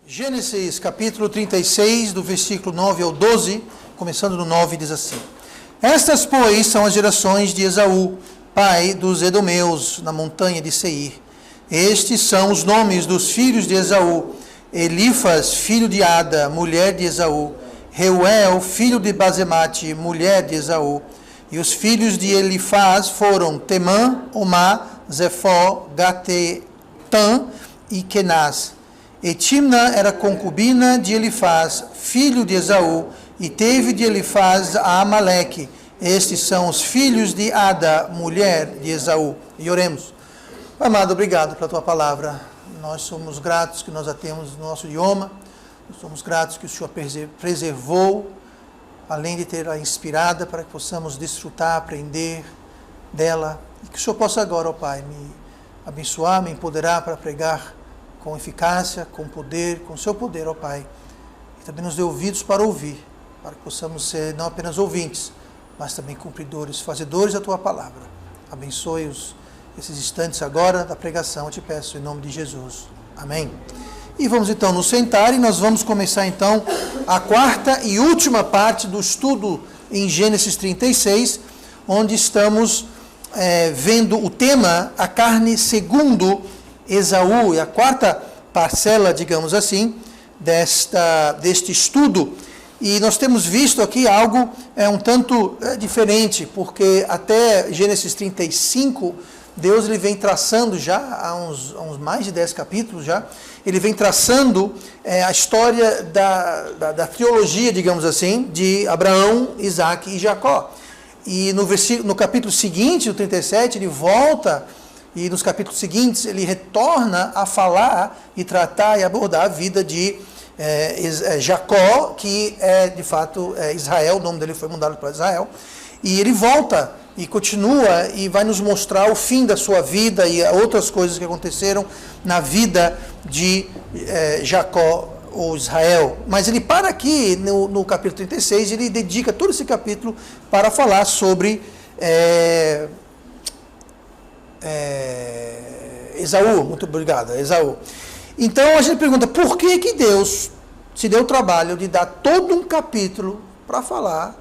Gênesis capítulo 36, do versículo 9 ao 12, começando no 9, diz assim: Estas, pois, são as gerações de Esaú, pai dos edomeus, na montanha de Seir. Estes são os nomes dos filhos de Esaú: Elifas, filho de Ada, mulher de Esaú; Reuel, filho de Basemate, mulher de Esaú. E os filhos de Elifaz foram Temã, Omá, Zefó, Gatetã e Kenaz. E Timna era concubina de Elifaz, filho de Esaú, e teve de Elifaz a Amaleque. Estes são os filhos de Ada, mulher de Esaú. E oremos. Amado, obrigado pela tua palavra. Nós somos gratos que nós a temos no nosso idioma. Nós somos gratos que o Senhor preservou, além de ter-a inspirada, para que possamos desfrutar, aprender dela. E que o Senhor possa agora, ó Pai, me abençoar, me empoderar para pregar com eficácia, com poder, com o seu poder, ó Pai. E também nos dê ouvidos para ouvir, para que possamos ser não apenas ouvintes, mas também cumpridores, fazedores da tua palavra. Abençoe esses instantes agora da pregação, eu te peço, em nome de Jesus. Amém. E vamos então nos sentar e nós vamos começar então a quarta e última parte do estudo em Gênesis 36, onde estamos vendo o tema, a carne segundo Esaú, e a quarta parcela, digamos assim, deste estudo. E nós temos visto aqui algo um tanto diferente, porque até Gênesis 35, Deus ele vem traçando já, há uns mais de 10 capítulos já, ele vem traçando a história da teologia, digamos assim, de Abraão, Isaac e Jacó. E no capítulo seguinte, o 37, ele volta, e nos capítulos seguintes ele retorna a falar e tratar e abordar a vida de Jacó, que é de fato Israel, o nome dele foi mudado para Israel, e ele volta e continua e vai nos mostrar o fim da sua vida e outras coisas que aconteceram na vida de Jacó ou Israel. Mas ele para aqui no capítulo 36, ele dedica todo esse capítulo para falar sobre Esaú. Muito obrigado, Esaú. Então a gente pergunta, por que Deus se deu o trabalho de dar todo um capítulo para falar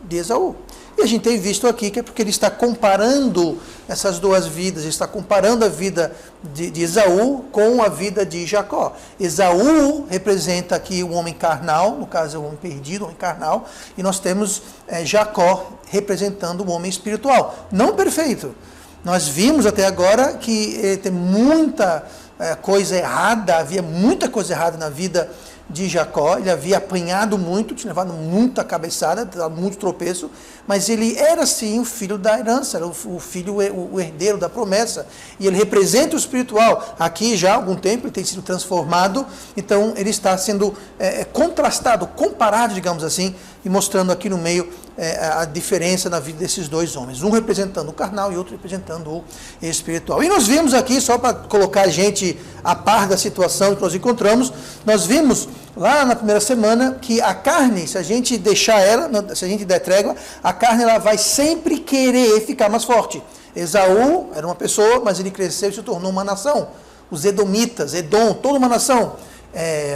de Esaú? E a gente tem visto aqui que é porque ele está comparando essas duas vidas, ele está comparando a vida de Esaú com a vida de Jacó. Esaú representa aqui um homem carnal, no caso é um homem perdido, um homem carnal, e nós temos Jacó representando um homem espiritual, não perfeito. Nós vimos até agora que tem muita coisa errada, havia muita coisa errada na vida de Jacó, ele havia apanhado muito, tinha levado muita cabeçada, dado muito tropeço, mas ele era sim o filho da herança, era o filho, o herdeiro da promessa, e ele representa o espiritual. Aqui já há algum tempo ele tem sido transformado, então ele está sendo contrastado, comparado, digamos assim, e mostrando aqui no meio a diferença na vida desses dois homens, um representando o carnal e outro representando o espiritual. E nós vimos aqui, só para colocar a gente a par da situação que nós encontramos, nós vimos lá na primeira semana que a carne, se a gente deixar ela, se a gente der trégua, a carne ela vai sempre querer ficar mais forte. Esaú era uma pessoa, mas ele cresceu e se tornou uma nação. Os edomitas, Edom, toda uma nação.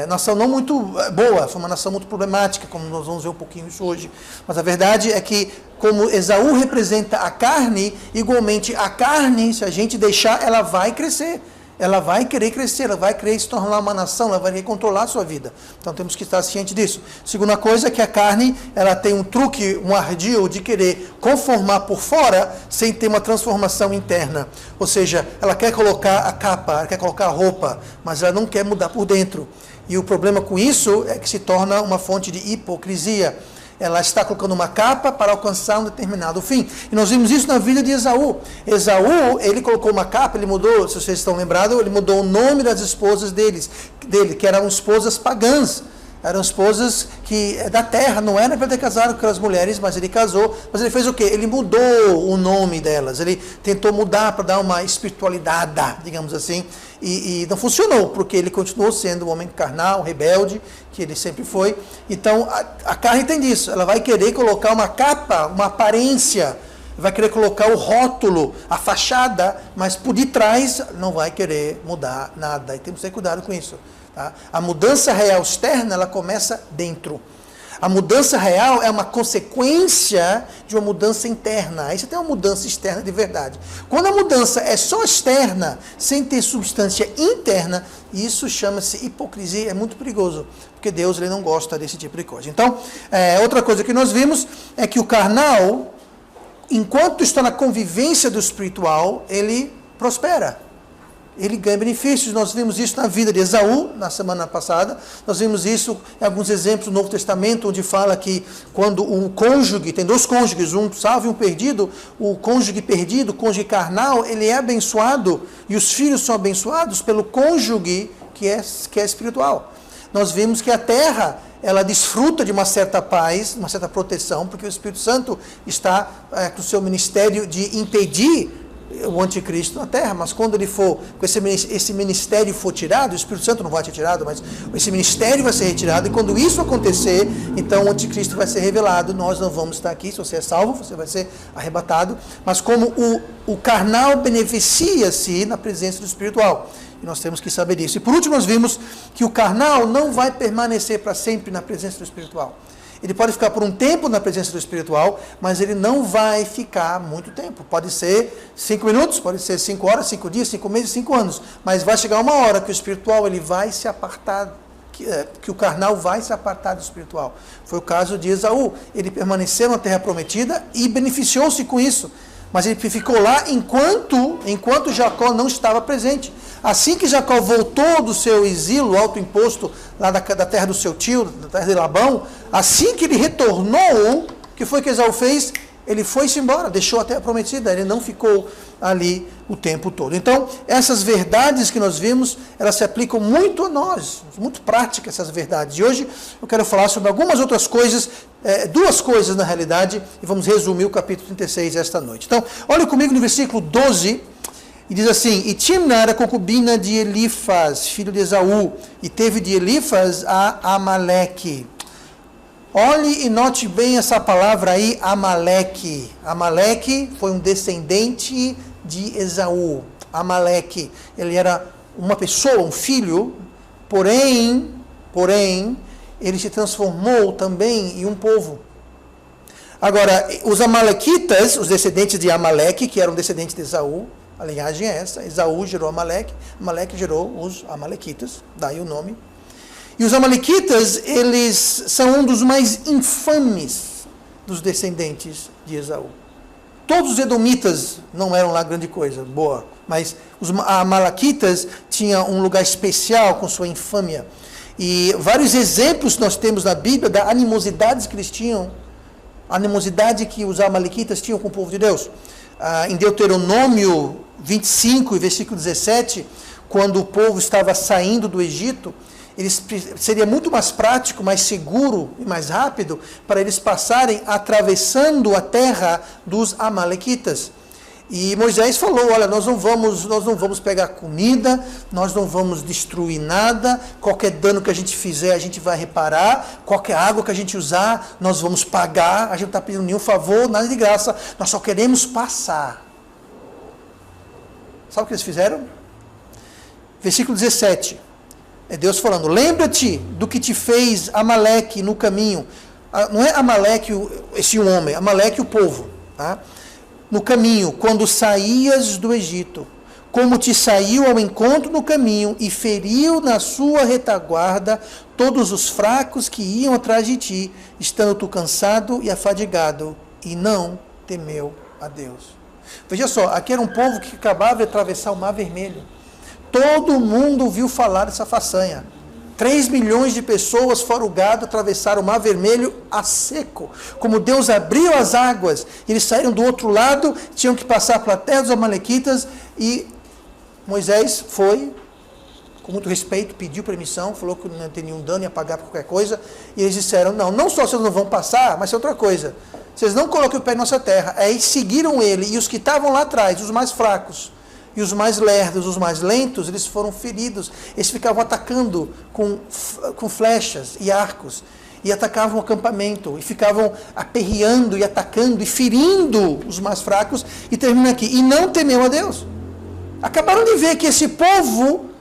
Nação não muito boa, foi uma nação muito problemática, como nós vamos ver um pouquinho isso hoje. Mas a verdade é que, como Esaú representa a carne, igualmente a carne, se a gente deixar, ela vai crescer. Ela vai querer crescer, ela vai querer se tornar uma nação, ela vai querer controlar a sua vida. Então temos que estar cientes disso. Segunda coisa é que a carne, ela tem um truque, um ardil de querer conformar por fora, sem ter uma transformação interna. Ou seja, ela quer colocar a capa, ela quer colocar a roupa, mas ela não quer mudar por dentro. E o problema com isso é que se torna uma fonte de hipocrisia. Ela está colocando uma capa para alcançar um determinado fim. E nós vimos isso na vida de Esaú. Esaú, ele colocou uma capa, ele mudou, se vocês estão lembrados, ele mudou o nome das esposas dele, que eram esposas pagãs. Eram esposas da terra, não era para ter casado com aquelas mulheres, mas ele casou. Mas ele fez o quê? Ele mudou o nome delas. Ele tentou mudar para dar uma espiritualidade, digamos assim. E não funcionou, porque ele continuou sendo um homem carnal, rebelde, que ele sempre foi. Então, a carne tem disso. Ela vai querer colocar uma capa, uma aparência, vai querer colocar o rótulo, a fachada, mas por detrás não vai querer mudar nada. E temos que ter cuidado com isso. Tá? A mudança real externa, ela começa dentro. A mudança real é uma consequência de uma mudança interna. Aí você tem uma mudança externa de verdade. Quando a mudança é só externa, sem ter substância interna, isso chama-se hipocrisia, é muito perigoso, porque Deus ele não gosta desse tipo de coisa. Então, outra coisa que nós vimos é que o carnal, enquanto está na convivência do espiritual, ele prospera. Ele ganha benefícios. Nós vimos isso na vida de Esaú, na semana passada. Nós vimos isso em alguns exemplos do Novo Testamento, onde fala que quando o cônjuge, tem dois cônjuges, um salvo e um perdido, o cônjuge perdido, o cônjuge carnal, ele é abençoado, e os filhos são abençoados pelo cônjuge que é espiritual. Nós vimos que a terra, ela desfruta de uma certa paz, uma certa proteção, porque o Espírito Santo está com o seu ministério de impedir o anticristo na terra, mas quando ele for, com esse ministério for tirado, o Espírito Santo não vai ser tirado, mas esse ministério vai ser retirado, e quando isso acontecer, então o anticristo vai ser revelado, nós não vamos estar aqui, se você é salvo, você vai ser arrebatado, mas como o carnal beneficia-se na presença do espiritual, e nós temos que saber disso. E por último nós vimos que o carnal não vai permanecer para sempre na presença do espiritual. Ele pode ficar por um tempo na presença do espiritual, mas ele não vai ficar muito tempo. Pode ser 5 minutos, pode ser 5 horas, 5 dias, 5 meses, 5 anos. Mas vai chegar uma hora que o espiritual ele vai se apartar, que o carnal vai se apartar do espiritual. Foi o caso de Esaú. Ele permaneceu na terra prometida e beneficiou-se com isso. Mas ele ficou lá enquanto Jacó não estava presente. Assim que Jacó voltou do seu exílio autoimposto, lá da terra do seu tio, da terra de Labão, assim que ele retornou, o que foi que Esaú fez? Ele foi-se embora, deixou a terra prometida, ele não ficou ali o tempo todo. Então, essas verdades que nós vimos, elas se aplicam muito a nós, muito práticas essas verdades. E hoje eu quero falar sobre algumas outras coisas, duas coisas na realidade, e vamos resumir o capítulo 36 esta noite. Então, olhe comigo no versículo 12, e diz assim: E Timna era concubina de Elifaz, filho de Esaú, e teve de Elifaz a Amaleque. Olhe e note bem essa palavra aí, Amaleque. Amaleque foi um descendente de Esaú. Amaleque, ele era uma pessoa, um filho, porém, ele se transformou também em um povo. Agora, os amalequitas, os descendentes de Amaleque, que eram descendentes de Esaú, a linhagem é essa, Esaú gerou Amaleque, Amaleque gerou os amalequitas, daí o nome. E os amalequitas, eles são um dos mais infames dos descendentes de Esaú. Todos os edomitas não eram lá grande coisa, boa, mas os amalequitas tinham um lugar especial com sua infâmia. E vários exemplos nós temos na Bíblia da animosidade que eles tinham, a animosidade que os amalequitas tinham com o povo de Deus. Em Deuteronômio 25, versículo 17, quando o povo estava saindo do Egito, seria muito mais prático, mais seguro e mais rápido para eles passarem atravessando a terra dos amalequitas. E Moisés falou: olha, nós não vamos pegar comida, nós não vamos destruir nada, qualquer dano que a gente fizer a gente vai reparar, qualquer água que a gente usar nós vamos pagar, a gente não está pedindo nenhum favor, nada de graça, nós só queremos passar. Sabe o que eles fizeram? Versículo 17, é Deus falando: lembra-te do que te fez Amaleque no caminho. Não é Amaleque esse homem, Amaleque o povo, tá? No caminho, quando saías do Egito, como te saiu ao encontro no caminho e feriu na sua retaguarda todos os fracos que iam atrás de ti, estando tu cansado e afadigado, e não temeu a Deus. Veja só, aqui era um povo que acabava de atravessar o Mar Vermelho. Todo mundo ouviu falar dessa façanha. 3 milhões de pessoas foram gado, atravessaram o Mar Vermelho a seco. Como Deus abriu as águas, eles saíram do outro lado, tinham que passar pela terra dos amalequitas, e Moisés foi, com muito respeito, pediu permissão, falou que não tem nenhum dano, ia pagar por qualquer coisa, e eles disseram: não só vocês não vão passar, mas é outra coisa, vocês não coloquem o pé na nossa terra. Aí seguiram ele, e os que estavam lá atrás, os mais fracos, e os mais lerdos, os mais lentos, eles foram feridos. Eles ficavam atacando com flechas e arcos. E atacavam o acampamento. E ficavam aperreando e atacando e ferindo os mais fracos. E termina aqui: e não temeu a Deus. Acabaram de ver que esse povo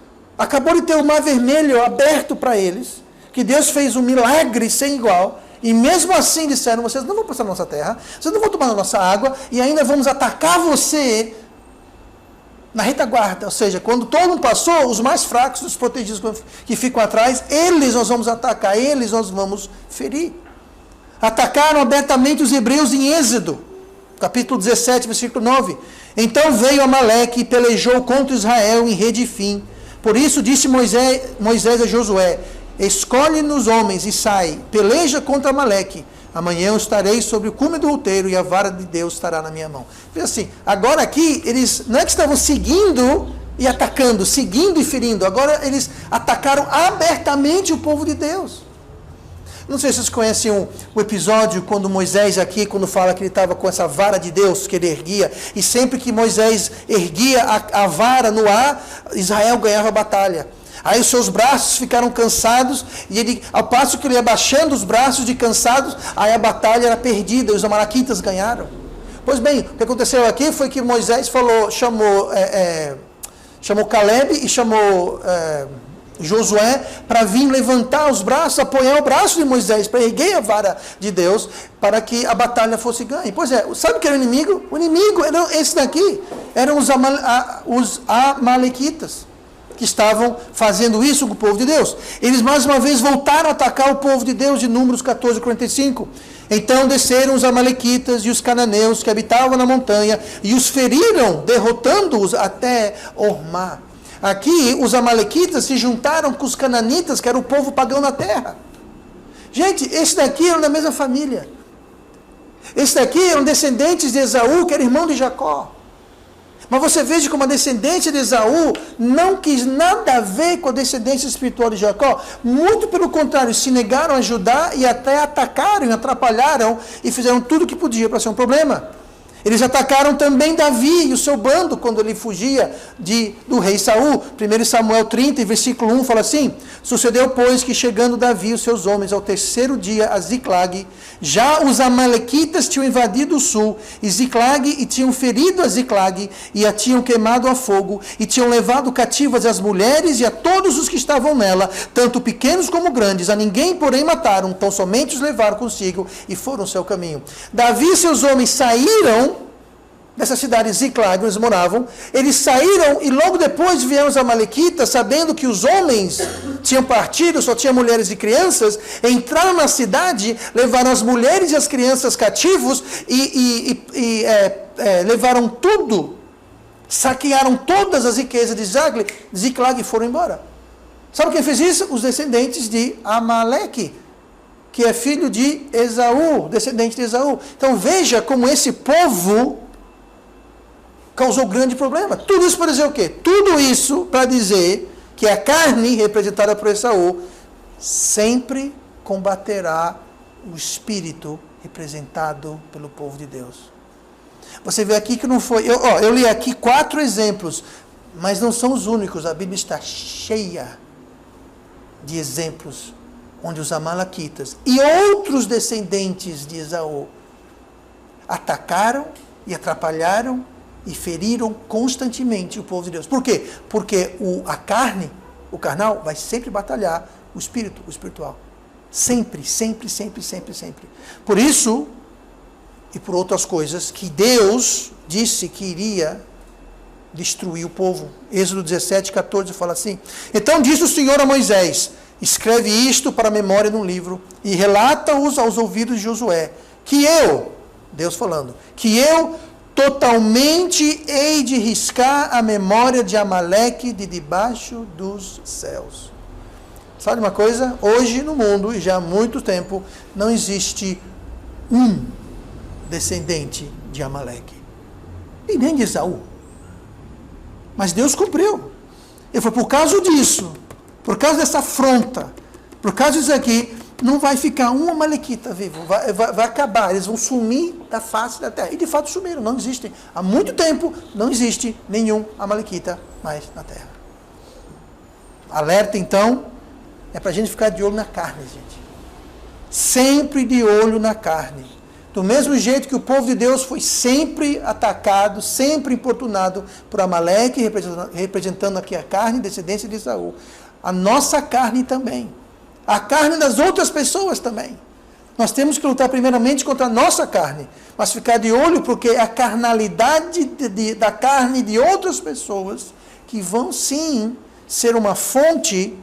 Acabou de ter o Mar Vermelho aberto para eles, que Deus fez um milagre sem igual, e mesmo assim disseram, vocês não vão passar na nossa terra, vocês não vão tomar a nossa água, e ainda vamos atacar você na retaguarda. Ou seja, quando todo mundo passou, os mais fracos, os protegidos que ficam atrás, eles nós vamos atacar, eles nós vamos ferir. Atacaram abertamente os hebreus em Êxodo, capítulo 17, versículo 9. Então veio Amaleque e pelejou contra Israel em Redifim. Por isso disse Moisés a Josué, escolhe-nos homens e sai, peleja contra Amaleque. Amanhã eu estarei sobre o cume do outeiro e a vara de Deus estará na minha mão. Veja assim, agora aqui, eles não é que estavam seguindo e atacando, seguindo e ferindo. Agora eles atacaram abertamente o povo de Deus. Não sei se vocês conhecem o episódio quando Moisés aqui, quando fala que ele estava com essa vara de Deus que ele erguia, e sempre que Moisés erguia a vara no ar, Israel ganhava a batalha. Aí os seus braços ficaram cansados, e ele, ao passo que ele ia baixando os braços de cansados, aí a batalha era perdida, e os amalequitas ganharam. Pois bem, o que aconteceu aqui foi que Moisés chamou Caleb e chamou Josué para vir levantar os braços, apoiar o braço de Moisés, para erguer a vara de Deus, para que a batalha fosse ganha. Pois é, sabe o que era o inimigo? O inimigo era esse daqui, eram os amalequitas, que estavam fazendo isso com o povo de Deus. Eles mais uma vez voltaram a atacar o povo de Deus, de Números 14, 45. Então desceram os amalequitas e os cananeus que habitavam na montanha e os feriram, derrotando-os até Ormá. Aqui os amalequitas se juntaram com os cananitas, que era o povo pagão na terra. Gente, esses daqui eram da mesma família. Esses daqui eram descendentes de Esaú, que era irmão de Jacó. Mas você veja como a descendência de Esaú não quis nada a ver com a descendência espiritual de Jacó. Muito pelo contrário, se negaram a ajudar e até atacaram, atrapalharam e fizeram tudo o que podia para ser um problema. Eles atacaram também Davi e o seu bando quando ele fugia do rei Saul. 1 Samuel 30, versículo 1, fala assim: sucedeu, pois, que chegando Davi e os seus homens ao terceiro dia a Ziclag, já os amalequitas tinham invadido o sul, e tinham ferido a Ziclag, e a tinham queimado a fogo, e tinham levado cativas as mulheres e a todos os que estavam nela, tanto pequenos como grandes, a ninguém, porém, mataram, tão somente os levaram consigo, e foram seu caminho. Davi e seus homens saíram dessa cidade Ziclag, onde eles moravam, eles saíram e logo depois vieram os amalequitas, sabendo que os homens tinham partido, só tinha mulheres e crianças, entraram na cidade, levaram as mulheres e as crianças cativos e levaram tudo, saquearam todas as riquezas de Ziclag e foram embora. Sabe quem fez isso? Os descendentes de Amaleque, que é filho de Esaú, descendente de Esaú. Então veja como esse povo causou grande problema. Tudo isso para dizer o quê? Tudo isso para dizer que a carne representada por Esaú sempre combaterá o espírito representado pelo povo de Deus. Você vê aqui que não foi... Eu li aqui 4 exemplos, mas não são os únicos. A Bíblia está cheia de exemplos onde os amalequitas e outros descendentes de Esaú atacaram e atrapalharam e feriram constantemente o povo de Deus. Por quê? Porque a carne, o carnal, vai sempre batalhar o espiritual. Sempre, sempre, sempre, sempre, sempre. Por isso, e por outras coisas, que Deus disse que iria destruir o povo. Êxodo 17, 14 fala assim: então disse o Senhor a Moisés: escreve isto para a memória num livro e relata-os aos ouvidos de Josué, que eu, Deus falando, que eu totalmente hei de riscar a memória de Amaleque de debaixo dos céus. Sabe uma coisa? Hoje no mundo, e já há muito tempo, não existe um descendente de Amaleque. E nem de Esaú. Mas Deus cumpriu. Ele falou, por causa disso, por causa dessa afronta, por causa disso aqui, não vai ficar um amalequita vivo, vai acabar, eles vão sumir da face da terra. E de fato sumiram, não existem. Há muito tempo não existe nenhum amalequita mais na terra. Alerta então, é para a gente ficar de olho na carne, gente. Sempre de olho na carne. Do mesmo jeito que o povo de Deus foi sempre atacado, sempre importunado por Amaleque, representando aqui a carne e descendência de Esaú. A nossa carne também. A carne das outras pessoas também. Nós temos que lutar primeiramente contra a nossa carne, mas ficar de olho porque é a carnalidade da carne de outras pessoas que vão sim ser uma fonte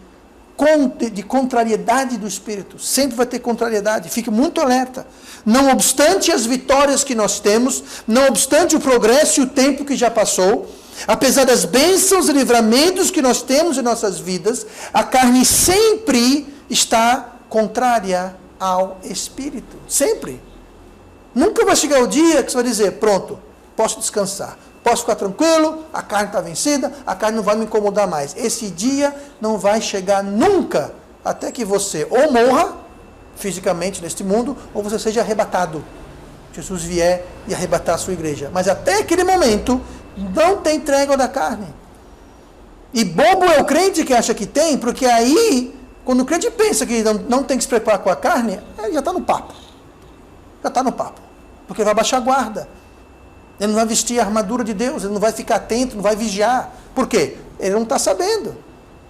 de contrariedade do Espírito. Sempre vai ter contrariedade, fique muito alerta. Não obstante as vitórias que nós temos, não obstante o progresso e o tempo que já passou, apesar das bênçãos e livramentos que nós temos em nossas vidas, a carne sempre está contrária ao Espírito. Sempre. Nunca vai chegar o dia que você vai dizer, pronto, posso descansar. Posso ficar tranquilo, a carne está vencida, a carne não vai me incomodar mais. Esse dia não vai chegar nunca, até que você ou morra fisicamente neste mundo, ou você seja arrebatado. Jesus vier e arrebatar a sua igreja. Mas até aquele momento, não tem trégua da carne. E bobo é o crente que acha que tem, porque aí, quando o crente pensa que não tem que se preparar com a carne, ele já está no papo. Já está no papo. Porque vai baixar a guarda. Ele não vai vestir a armadura de Deus, ele não vai ficar atento, não vai vigiar. Por quê? Ele não está sabendo.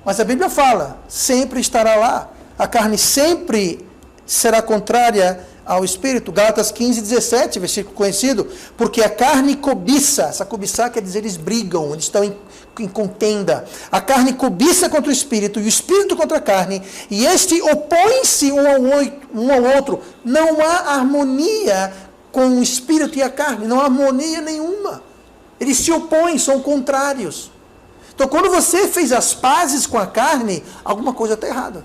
Mas a Bíblia fala, sempre estará lá. A carne sempre será contrária ao Espírito. Gálatas 15, 17, versículo conhecido. Porque a carne cobiça. Essa cobiçar quer dizer eles brigam, eles estão em contenda. A carne cobiça contra o Espírito e o Espírito contra a carne. E este opõe-se um ao outro. Não há harmonia com o Espírito e a carne, não há harmonia nenhuma. Eles se opõem, são contrários. Então, quando você fez as pazes com a carne, alguma coisa está errada.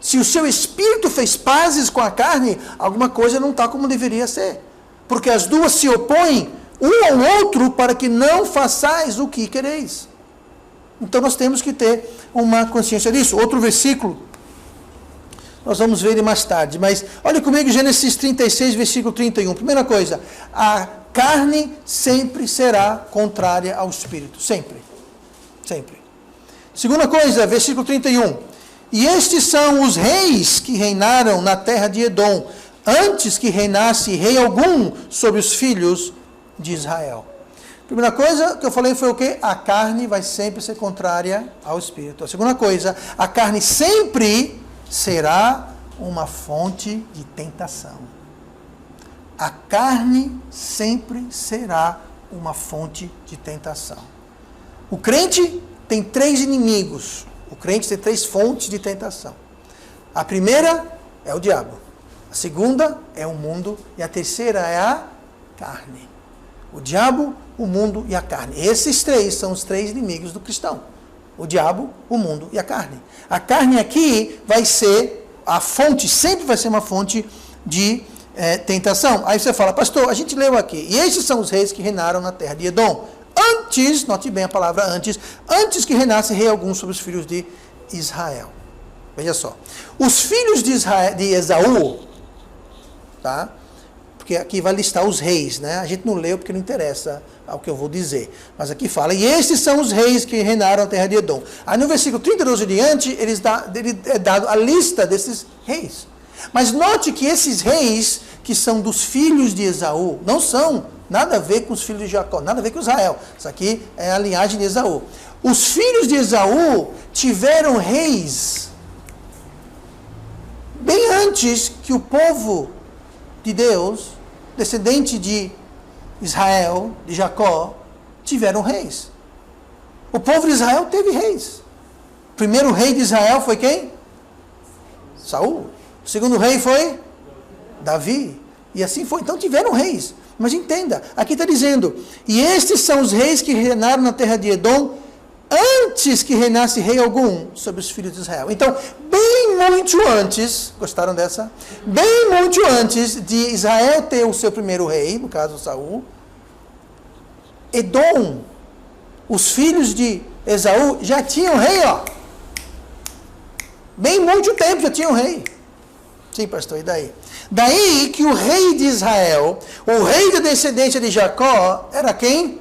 Se o seu espírito fez pazes com a carne, alguma coisa não está como deveria ser. Porque as duas se opõem um ao outro para que não façais o que quereis. Então, nós temos que ter uma consciência disso. Outro versículo, nós vamos ver ele mais tarde, mas olha comigo Gênesis 36, versículo 31. Primeira coisa, a carne sempre será contrária ao Espírito, sempre, sempre. Segunda coisa, versículo 31. E estes são os reis que reinaram na terra de Edom, antes que reinasse rei algum sobre os filhos de Israel. Primeira coisa que eu falei foi o quê? A carne vai sempre ser contrária ao Espírito. A segunda coisa, a carne sempre será uma fonte de tentação. A carne sempre será uma fonte de tentação. O crente tem 3 inimigos. O crente tem 3 fontes de tentação. A primeira é o diabo. A segunda é o mundo. E a terceira é a carne. O diabo, o mundo e a carne. Esses 3 são os 3 inimigos do cristão. O diabo, o mundo e a carne. A carne aqui vai ser a fonte, sempre vai ser uma fonte de tentação. Aí você fala, pastor, a gente leu aqui. E esses são os reis que reinaram na terra de Edom. Antes, note bem a palavra antes que reinasse rei algum sobre os filhos de Israel. Veja só. Os filhos de Esaú, tá? Porque aqui vai listar os reis, né? A gente não leu porque não interessa ao que eu vou dizer. Mas aqui fala, e estes são os reis que reinaram a terra de Edom. Aí no versículo 32 em diante, ele é dado a lista desses reis. Mas note que esses reis, que são dos filhos de Esaú, não são nada a ver com os filhos de Jacó, nada a ver com Israel. Isso aqui é a linhagem de Esaú. Os filhos de Esaú tiveram reis bem antes que o povo de Deus, descendente de Israel, de Jacó, tiveram reis. O povo de Israel teve reis. O primeiro rei de Israel foi quem? Saul. O segundo rei foi Davi. E assim foi. Então tiveram reis. Mas entenda, aqui está dizendo, e estes são os reis que reinaram na terra de Edom, antes que reinasse rei algum sobre os filhos de Israel. Então, bem muito antes, gostaram dessa? Bem muito antes de Israel ter o seu primeiro rei, no caso Saul, Edom, os filhos de Esaú, já tinham rei, ó. Bem muito tempo já tinham rei. Sim, pastor, e daí? Daí que o rei de Israel, o rei da descendência de Jacó, era quem?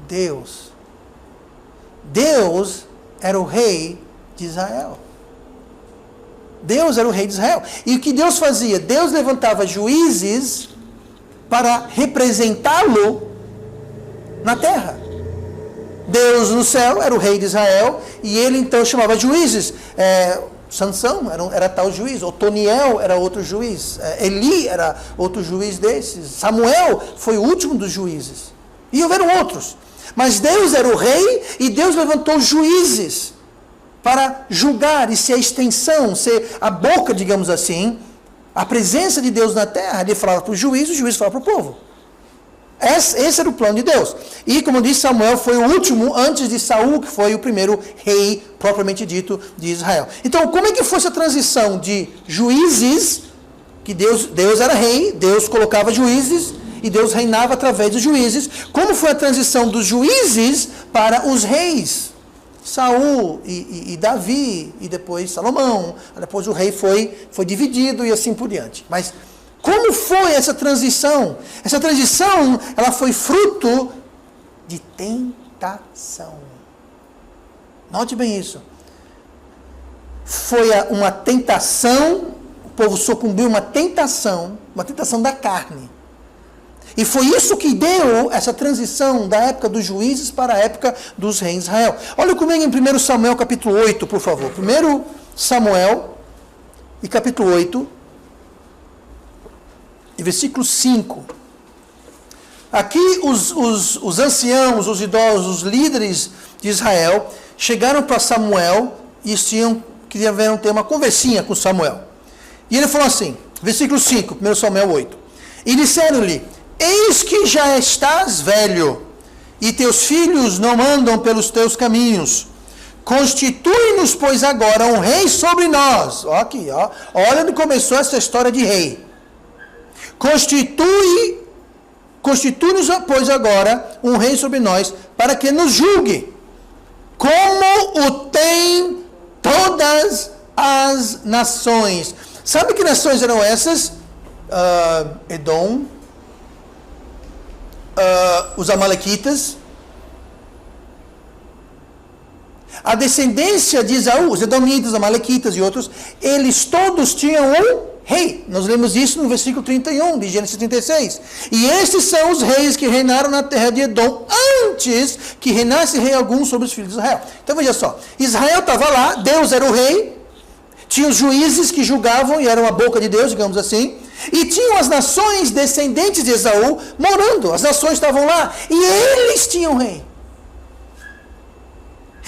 Deus. Deus era o rei de Israel. Deus era o rei de Israel. E o que Deus fazia? Deus levantava juízes para representá-lo na terra. Deus no céu era o rei de Israel e ele então chamava juízes. Sansão era tal juiz, Otoniel era outro juiz, Eli era outro juiz desses, Samuel foi o último dos juízes. E houveram outros. Mas Deus era o rei e Deus levantou juízes para julgar e ser a extensão, ser a boca, digamos assim, a presença de Deus na terra. Ele falava para o juiz falava para o povo. Esse era o plano de Deus. E como disse, Samuel foi o último antes de Saul, que foi o primeiro rei, propriamente dito, de Israel. Então, como é que foi essa transição de juízes, que Deus era rei, Deus colocava juízes, e Deus reinava através dos juízes. Como foi a transição dos juízes para os reis? Saul e Davi, e depois Salomão. Depois o rei foi dividido e assim por diante. Mas como foi essa transição? Essa transição, ela foi fruto de tentação. Note bem isso. Foi uma tentação, o povo sucumbiu a uma tentação da carne. E foi isso que deu essa transição da época dos juízes para a época dos reis de Israel. Olha comigo em 1 Samuel capítulo 8, por favor. 1 Samuel e capítulo 8, e versículo 5. Aqui os anciãos, os idosos, os líderes de Israel chegaram para Samuel e queriam ter uma conversinha com Samuel. E ele falou assim, versículo 5, 1 Samuel 8. E disseram-lhe: eis que já estás velho, e teus filhos não andam pelos teus caminhos. Constitui-nos, pois, agora um rei sobre nós. Ó, aqui, ó. Olha onde começou essa história de rei. Constitui-nos, pois, agora um rei sobre nós, para que nos julgue, como o tem todas as nações. Sabe que nações eram essas? Edom, os amalequitas, a descendência de Esaú, os edomitas, os amalequitas e outros, eles todos tinham um rei. Nós lemos isso no versículo 31 de Gênesis 36. E estes são os reis que reinaram na terra de Edom antes que reinasse rei algum sobre os filhos de Israel. Então veja só, Israel estava lá, Deus era o rei, tinha os juízes que julgavam e eram a boca de Deus, digamos assim, e tinham as nações descendentes de Esaú morando, as nações estavam lá, e eles tinham rei.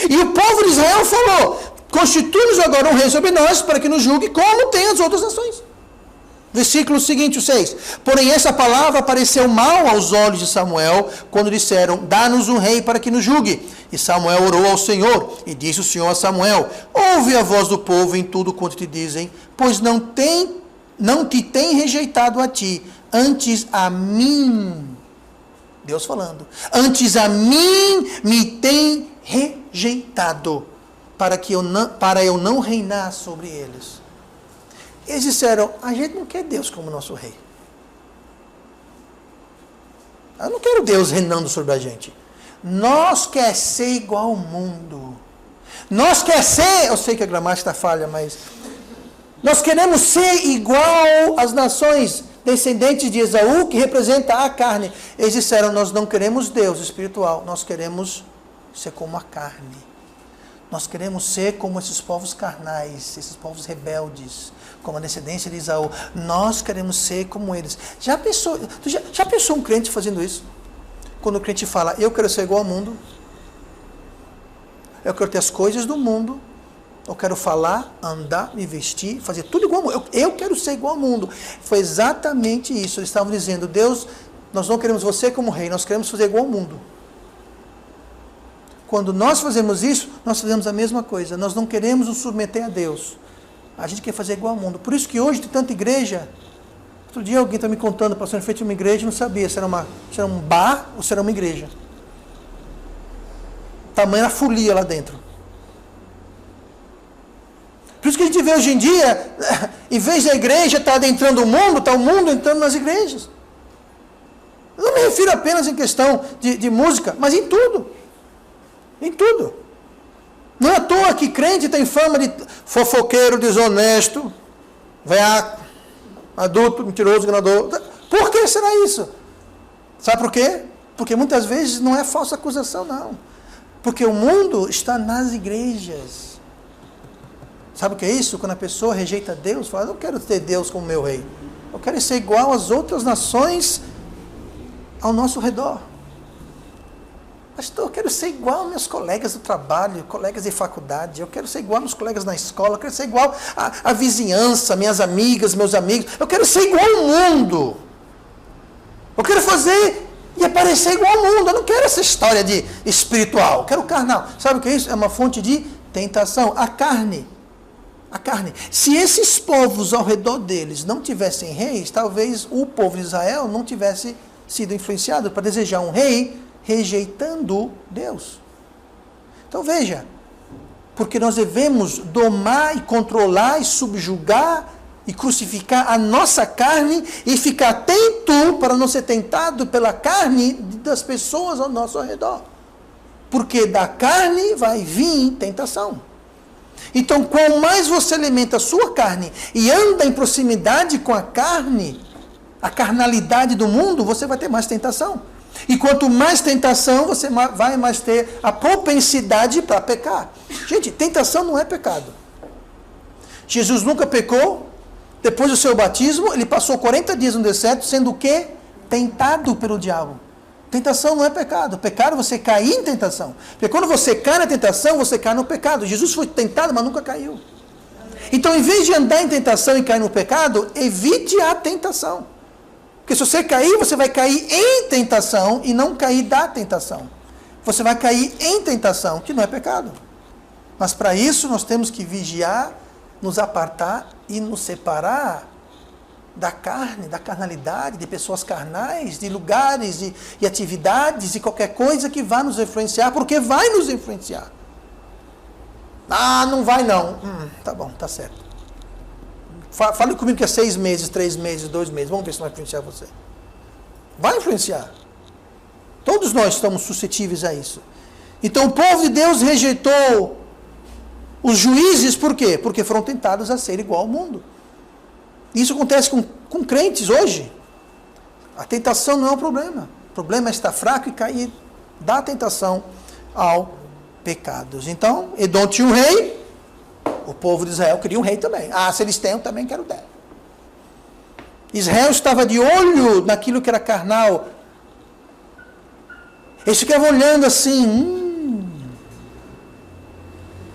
E o povo de Israel falou: constitui-nos agora um rei sobre nós, para que nos julgue como tem as outras nações. Versículo seguinte, o 6. Porém essa palavra pareceu mal aos olhos de Samuel, quando disseram: dá-nos um rei para que nos julgue. E Samuel orou ao Senhor, e disse o Senhor a Samuel: ouve a voz do povo em tudo quanto te dizem, pois não te tem rejeitado a ti, antes a mim. Deus falando. Antes a mim me tem rejeitado, para eu não reinar sobre eles. Eles disseram: a gente não quer Deus como nosso rei. Eu não quero Deus reinando sobre a gente. Nós quer ser igual ao mundo. Nós quer ser, eu sei que a gramática falha, mas nós queremos ser igual às nações descendentes de Esaú, que representa a carne. Eles disseram: nós não queremos Deus espiritual, nós queremos ser como a carne. Nós queremos ser como esses povos carnais, esses povos rebeldes, como a descendência de Esaú. Nós queremos ser como eles. Já pensou um crente fazendo isso? Quando o crente fala: eu quero ser igual ao mundo, eu quero ter as coisas do mundo, eu quero falar, andar, me vestir, fazer tudo igual ao mundo. Eu quero ser igual ao mundo. Foi exatamente isso. Eles estavam dizendo: Deus, nós não queremos você como rei, nós queremos fazer igual ao mundo. Quando nós fazemos isso, nós fazemos a mesma coisa. Nós não queremos nos submeter a Deus. A gente quer fazer igual ao mundo. Por isso que hoje tem tanta igreja. Outro dia alguém está me contando, passando em frente a uma igreja, não sabia se era um bar ou se era uma igreja. Tamanha folia lá dentro. Por isso que a gente vê hoje em dia, em vez da igreja estar adentrando o mundo, está o mundo entrando nas igrejas. Eu não me refiro apenas em questão de música, mas em tudo. Em tudo. Não é à toa que crente tem fama de fofoqueiro, desonesto, veiaco, adulto, mentiroso, enganador. Por que será isso? Sabe por quê? Porque muitas vezes não é falsa acusação, não. Porque o mundo está nas igrejas. Sabe o que é isso? Quando a pessoa rejeita Deus, fala, eu não quero ter Deus como meu rei. Eu quero ser igual às outras nações ao nosso redor. Pastor, eu quero ser igual aos meus colegas do trabalho, colegas de faculdade, eu quero ser igual aos meus colegas na escola, eu quero ser igual à vizinhança, minhas amigas, meus amigos, eu quero ser igual ao mundo. Eu quero fazer e aparecer igual ao mundo, eu não quero essa história de espiritual, eu quero carnal. Sabe o que é isso? É uma fonte de tentação. A carne. Se esses povos ao redor deles não tivessem reis, talvez o povo de Israel não tivesse sido influenciado para desejar um rei, rejeitando Deus. Então veja, porque nós devemos domar e controlar e subjugar e crucificar a nossa carne e ficar atento para não ser tentado pela carne das pessoas ao nosso redor. Porque da carne vai vir tentação. Então, quanto mais você alimenta a sua carne e anda em proximidade com a carne, a carnalidade do mundo, você vai ter mais tentação. E quanto mais tentação, você vai mais ter a propensidade para pecar. Gente, tentação não é pecado. Jesus nunca pecou. Depois do seu batismo, ele passou 40 dias no deserto, sendo o quê? Tentado pelo diabo. Tentação não é pecado. Pecado é você cair em tentação. Porque quando você cai na tentação, você cai no pecado. Jesus foi tentado, mas nunca caiu. Então, em vez de andar em tentação e cair no pecado, evite a tentação. Porque se você cair, você vai cair em tentação e não cair da tentação. Você vai cair em tentação, que não é pecado. Mas para isso nós temos que vigiar, nos apartar e nos separar da carne, da carnalidade, de pessoas carnais, de lugares e atividades e qualquer coisa que vá nos influenciar, porque vai nos influenciar. Ah, não vai não. Tá bom, tá certo. Fale comigo que é 6 meses, 3 meses, 2 meses. Vamos ver se vai influenciar você. Vai influenciar. Todos nós estamos suscetíveis a isso. Então o povo de Deus rejeitou os juízes, por quê? Porque foram tentados a ser igual ao mundo. Isso acontece com crentes hoje. A tentação não é um problema. O problema é estar fraco e cair da tentação ao pecado. Então, Edom tinha um rei. O povo de Israel queria um rei também. Ah, se eles têm, eu também quero ter. Israel estava de olho naquilo que era carnal. Eles ficavam olhando assim.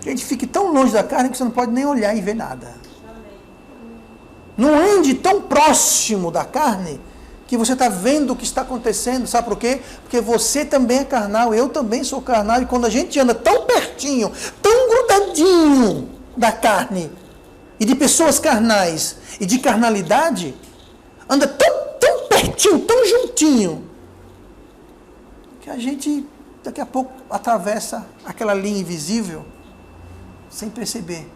Gente, fique tão longe da carne que você não pode nem olhar e ver nada. Não ande tão próximo da carne que você está vendo o que está acontecendo. Sabe por quê? Porque você também é carnal, eu também sou carnal. E quando a gente anda tão pertinho, tão grudadinho da carne, e de pessoas carnais, e de carnalidade, anda tão pertinho, tão juntinho, que a gente daqui a pouco atravessa aquela linha invisível sem perceber.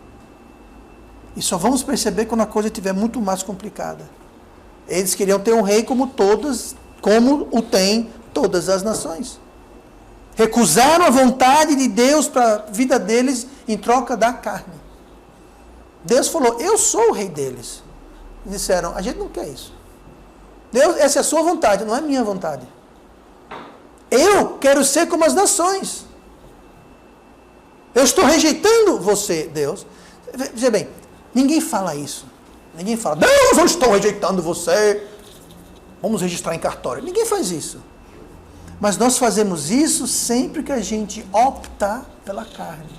E só vamos perceber quando a coisa estiver muito mais complicada. Eles queriam ter um rei como o tem todas as nações. Recusaram a vontade de Deus para a vida deles em troca da carne. Deus falou, eu sou o rei deles. E disseram, a gente não quer isso. Deus, essa é a sua vontade, não é a minha vontade. Eu quero ser como as nações. Eu estou rejeitando você, Deus. Veja bem, ninguém fala isso. Ninguém fala, Deus, eu estou rejeitando você. Vamos registrar em cartório. Ninguém faz isso. Mas nós fazemos isso sempre que a gente opta pela carne.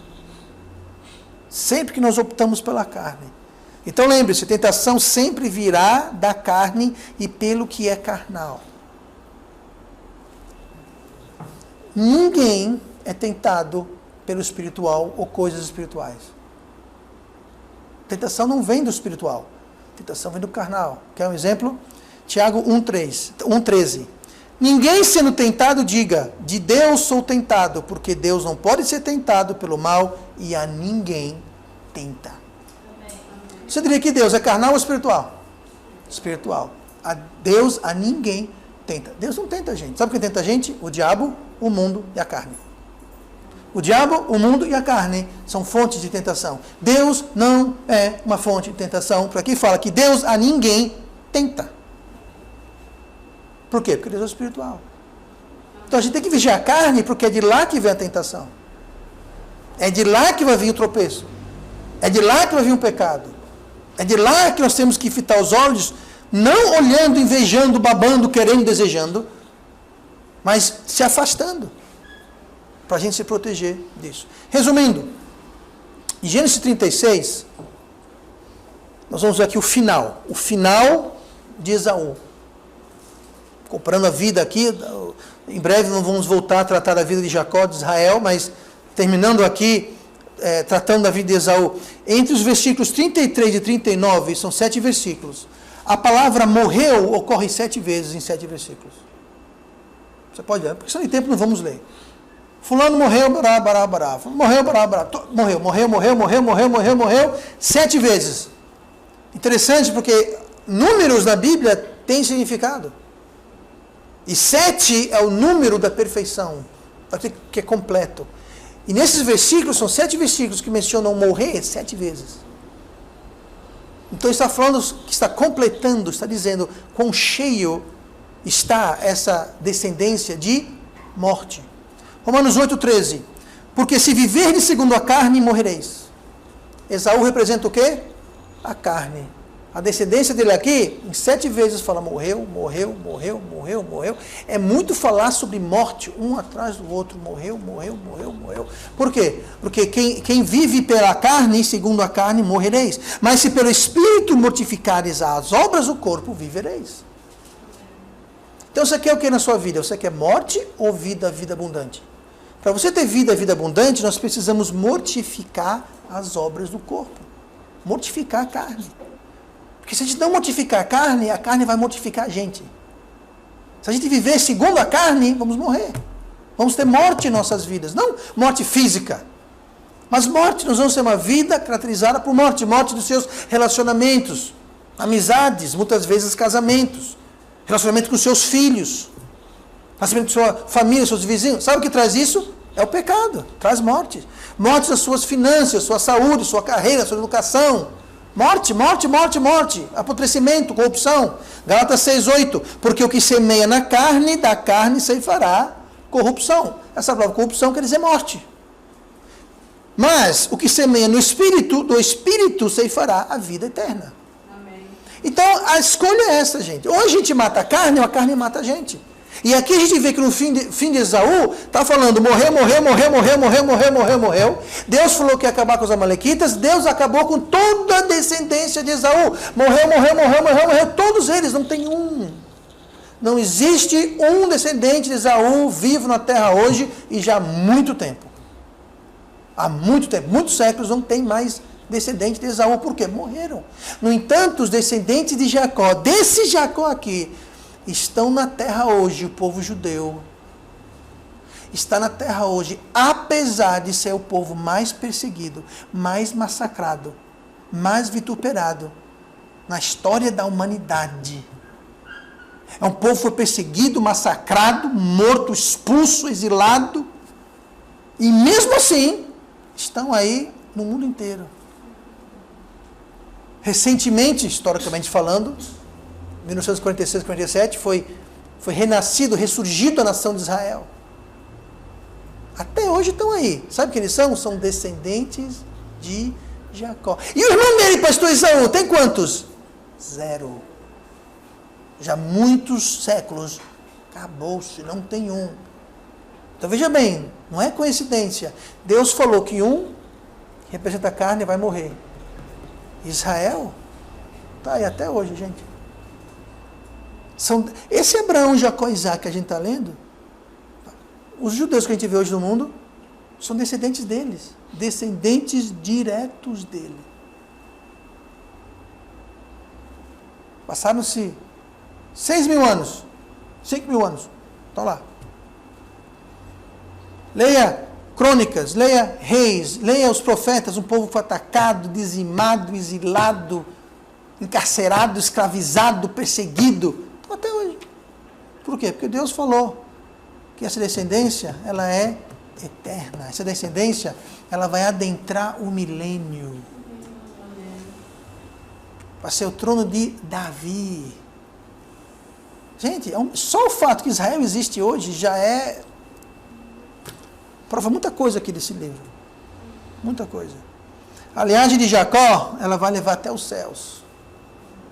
Sempre que nós optamos pela carne. Então lembre-se, tentação sempre virá da carne e pelo que é carnal. Ninguém é tentado pelo espiritual ou coisas espirituais. Tentação não vem do espiritual. Tentação vem do carnal. Quer um exemplo? Tiago 1,13. Ninguém sendo tentado diga, de Deus sou tentado, porque Deus não pode ser tentado pelo mal e a ninguém tenta. Você diria que Deus é carnal ou espiritual? Espiritual. A Deus a ninguém tenta. Deus não tenta a gente. Sabe quem tenta a gente? O diabo, o mundo e a carne. O diabo, o mundo e a carne são fontes de tentação. Deus não é uma fonte de tentação. Por aqui fala que Deus a ninguém tenta. Por quê? Porque Deus é espiritual. Então a gente tem que vigiar a carne, porque é de lá que vem a tentação. É de lá que vai vir o tropeço. É de lá que vai vir o pecado. É de lá que nós temos que fitar os olhos, não olhando, invejando, babando, querendo, desejando, mas se afastando, para a gente se proteger disso. Resumindo, em Gênesis 36, nós vamos ver aqui o final de Esaú. Comparando a vida aqui, em breve nós vamos voltar a tratar da vida de Jacó, de Israel, mas terminando aqui, tratando da vida de Esaú, entre os versículos 33 e 39, são 7 versículos, a palavra morreu ocorre 7 vezes em 7 versículos. Você pode ler, porque se não tem tempo não vamos ler. Fulano morreu, bará, bará, bará. Morreu, bará, bará. Morreu, 7 vezes. Interessante porque números na Bíblia têm significado. E 7 é o número da perfeição, que é completo. E nesses versículos, são 7 versículos que mencionam morrer 7 vezes. Então está falando que está completando, está dizendo quão cheio está essa descendência de morte. Romanos 8,13. Porque se viverdes segundo a carne, morrereis. Esaú representa o quê? A carne. A descendência dele aqui, em 7 vezes fala morreu. É muito falar sobre morte, um atrás do outro. Morreu. Por quê? Porque quem vive pela carne, segundo a carne, morrereis. Mas se pelo Espírito mortificares as obras do corpo, vivereis. Então você quer o que na sua vida? Você quer morte ou vida abundante? Para você ter vida abundante, nós precisamos mortificar as obras do corpo. Mortificar a carne. Porque se a gente não mortificar a carne vai mortificar a gente. Se a gente viver segundo a carne, vamos morrer. Vamos ter morte em nossas vidas. Não morte física, mas morte. Nós vamos ter uma vida caracterizada por morte. Morte dos seus relacionamentos, amizades, muitas vezes casamentos, relacionamento com os seus filhos, relacionamento com sua família, seus vizinhos. Sabe o que traz isso? É o pecado. Traz morte. Morte das suas finanças, sua saúde, sua carreira, sua educação. Morte. Apodrecimento, corrupção. Gálatas 6,8. Porque o que semeia na carne, da carne ceifará corrupção. Essa palavra corrupção quer dizer morte. Mas o que semeia no Espírito, do Espírito ceifará a vida eterna. Amém. Então a escolha é essa, gente. Ou a gente mata a carne, ou a carne mata a gente. E aqui a gente vê que no fim de Esaú, está falando morreu. Deus falou que ia acabar com os amalequitas, Deus acabou com toda a descendência de Esaú. Morreu, todos eles, não tem um. Não existe um descendente de Esaú vivo na terra hoje e já há muito tempo. Há muito tempo, muitos séculos não tem mais descendente de Esaú, por quê? Morreram. No entanto, os descendentes de Jacó, desse Jacó aqui, estão na terra hoje, o povo judeu está na terra hoje, apesar de ser o povo mais perseguido, mais massacrado, mais vituperado na história da humanidade. É um povo que foi perseguido, massacrado, morto, expulso, exilado, e mesmo assim, estão aí no mundo inteiro. Recentemente, historicamente falando, 1946, 47, foi renascido, ressurgido a nação de Israel. Até hoje estão aí. Sabe o que eles são? São descendentes de Jacó. E o irmão dele, pastor Esaú, tem quantos? 0. Já muitos séculos. Acabou-se, não tem um. Então veja bem, não é coincidência. Deus falou que um que representa a carne vai morrer. Israel está aí até hoje, gente. Esse Abraão, Jacó e Isaac que a gente está lendo, os judeus que a gente vê hoje no mundo, são descendentes deles, descendentes diretos dele. Passaram-se 6.000 anos, 5.000 anos, estão lá. Leia Crônicas, leia Reis, leia os profetas, um povo que foi atacado, dizimado, exilado, encarcerado, escravizado, perseguido, até hoje. Por quê? Porque Deus falou que essa descendência, ela é eterna. Essa descendência, ela vai adentrar o milênio. Vai ser o trono de Davi. Gente, só o fato que Israel existe hoje já prova muita coisa aqui desse livro. Muita coisa. A linhagem de Jacó, ela vai levar até os céus.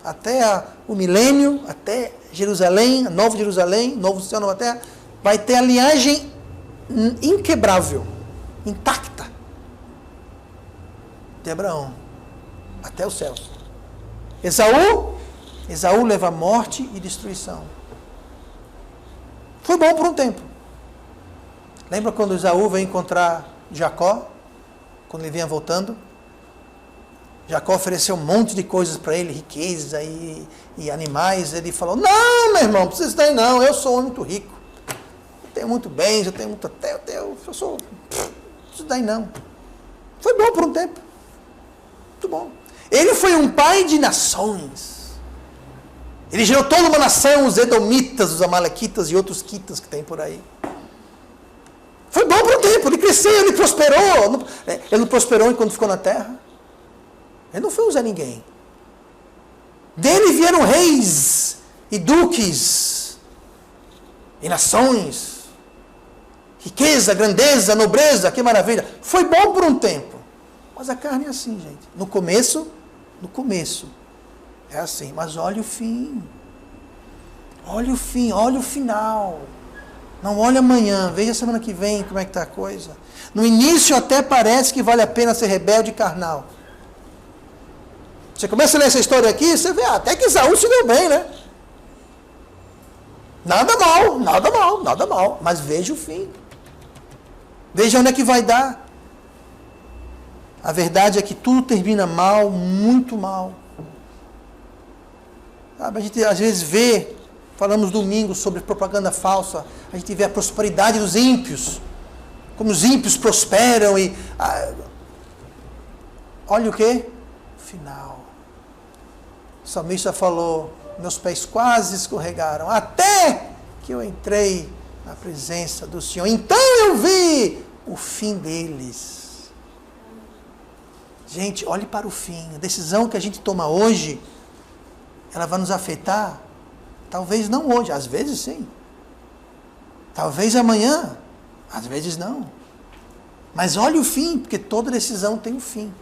Até o milênio, até Jerusalém, Novo Jerusalém, Novo Céu, Nova Terra. Vai ter a linhagem inquebrável, intacta, de Abraão, até os céus. Esaú leva morte e destruição. Foi bom por um tempo. Lembra quando Esaú veio encontrar Jacó? Quando ele vinha voltando? Jacó ofereceu um monte de coisas para ele, riqueza e animais. Ele falou, não, meu irmão, não precisa disso daí não, eu sou um homem muito rico. Eu tenho muito bens, eu tenho muito hotel, eu sou... Não precisa disso daí não. Foi bom por um tempo. Muito bom. Ele foi um pai de nações. Ele gerou toda uma nação, os edomitas, os amalequitas e outros quitas que tem por aí. Foi bom por um tempo, ele cresceu, ele prosperou. Ele não prosperou enquanto ficou na terra. Ele não foi usar ninguém. Dele vieram reis e duques e nações. Riqueza, grandeza, nobreza, que maravilha. Foi bom por um tempo. Mas a carne é assim, gente. No começo, é assim. Mas olha o fim. Olha o fim, olha o final. Não olha amanhã, veja semana que vem como é que está a coisa. No início até parece que vale a pena ser rebelde e carnal. Você começa a ler essa história aqui, você vê, até que Esaú se deu bem, né? Nada mal. Mas veja o fim. Veja onde é que vai dar. A verdade é que tudo termina mal, muito mal. Sabe, a gente às vezes vê, falamos domingo sobre propaganda falsa, a gente vê a prosperidade dos ímpios, como os ímpios prosperam olha o quê? Final. O salmista falou, meus pés quase escorregaram, até que eu entrei na presença do Senhor. Então eu vi o fim deles. Gente, olhe para o fim. A decisão que a gente toma hoje, ela vai nos afetar? Talvez não hoje, às vezes sim. Talvez amanhã, às vezes não. Mas olhe o fim, porque toda decisão tem um fim.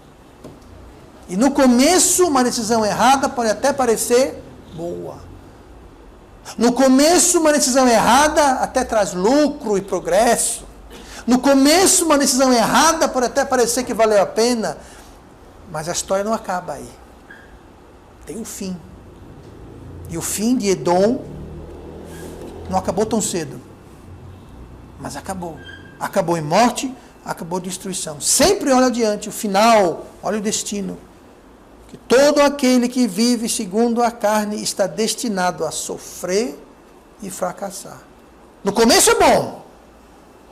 E no começo, uma decisão errada pode até parecer boa. No começo, uma decisão errada até traz lucro e progresso. No começo, uma decisão errada pode até parecer que valeu a pena. Mas a história não acaba aí. Tem um fim. E o fim de Edom não acabou tão cedo. Mas acabou. Acabou em morte, acabou em destruição. Sempre olha adiante, o final, olha o destino. Que todo aquele que vive segundo a carne está destinado a sofrer e fracassar. No começo é bom,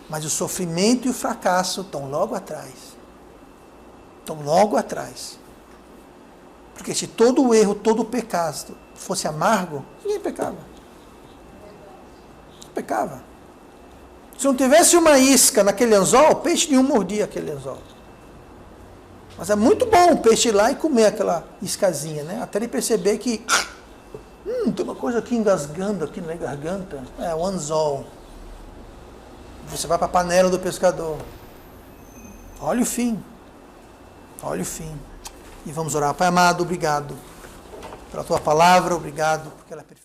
mas o sofrimento e o fracasso estão logo atrás. Estão logo atrás. Porque se todo o erro, todo o pecado fosse amargo, ninguém pecava. Não pecava. Se não tivesse uma isca naquele anzol, peixe nenhum mordia aquele anzol. Mas é muito bom o peixe ir lá e comer aquela iscazinha, né? Até ele perceber que tem uma coisa aqui engasgando aqui na garganta. É o anzol. Você vai para a panela do pescador. Olha o fim. Olha o fim. E vamos orar. Pai amado, obrigado pela tua palavra, obrigado porque ela é perfeita.